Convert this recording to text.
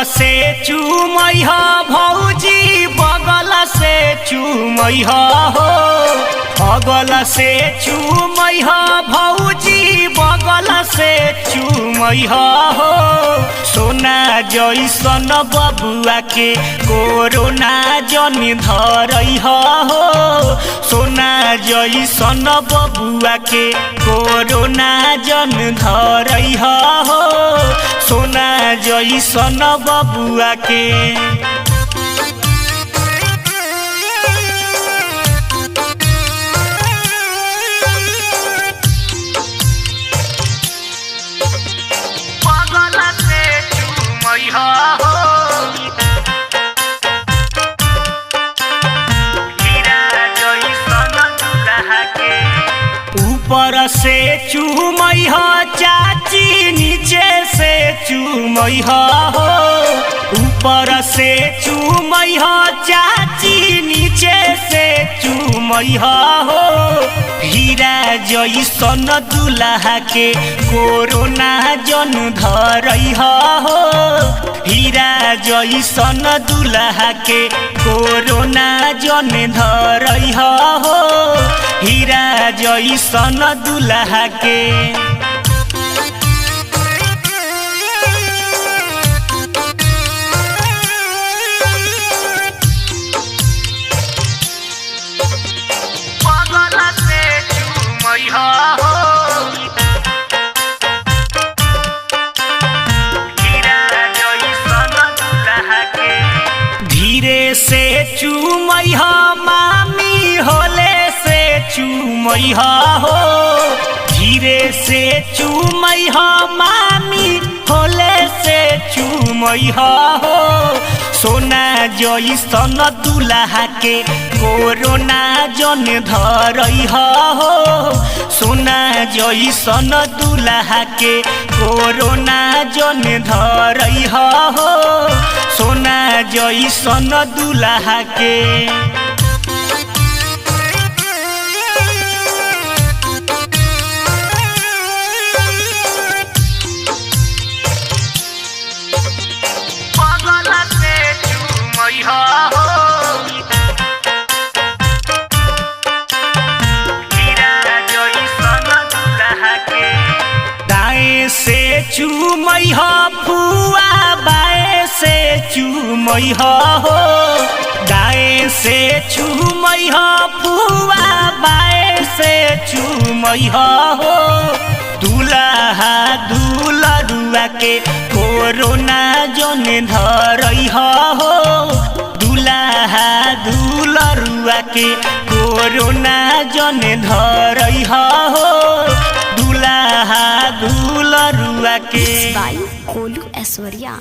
से चूमई ह भौजी बगल से चूमई ह हो बगल से चूमई ह भौजी बगल से चूमई ह हो सोना जैसन बबुआ के कोरोना जन धरई ह हो सोना जैसन बबुआ के कोरोना जन धरई ह हो सोना जैसन बबुआ के ऊपर से चूमई ह चाची नीचे से चूमई ह हो ऊपर से चूमई ह चाची नीचे से चूमई ह हो हीरा जैसन दुल्हा के कोरोना जन धरई ह हो हीरा जैसन दुल्हा के कोरोना जन धरई ह हो हीरा जैसन दुल्हा के बगल से चूमई ह हो हीरा जैसन दुल्हा के धीरे से चूमई ह मामी होले से चूमई ह हो धीरे से चूमई ह मामी होले से चूमई ह हो सोना जैसन दुल्हा के कोरोना जन धरई ह हो सोना जैसन दुल्हा के कोरोना जन धरई ह हो सोना जैसन दुल्हा के दाएं से चूमई ह फुआ बाएं से चूमई ह हो दाएं से चूमई ह फुआ बाएं से चूमई ह हो दुल्हा दुल्हरुआ के कोरोना जन धरई ह हो दुल्हा दुल्हरुआ के कोरोना जन धरई ह हो दुल्हा दुल्हरुआ के बाई कोलू ऐश्वर्या।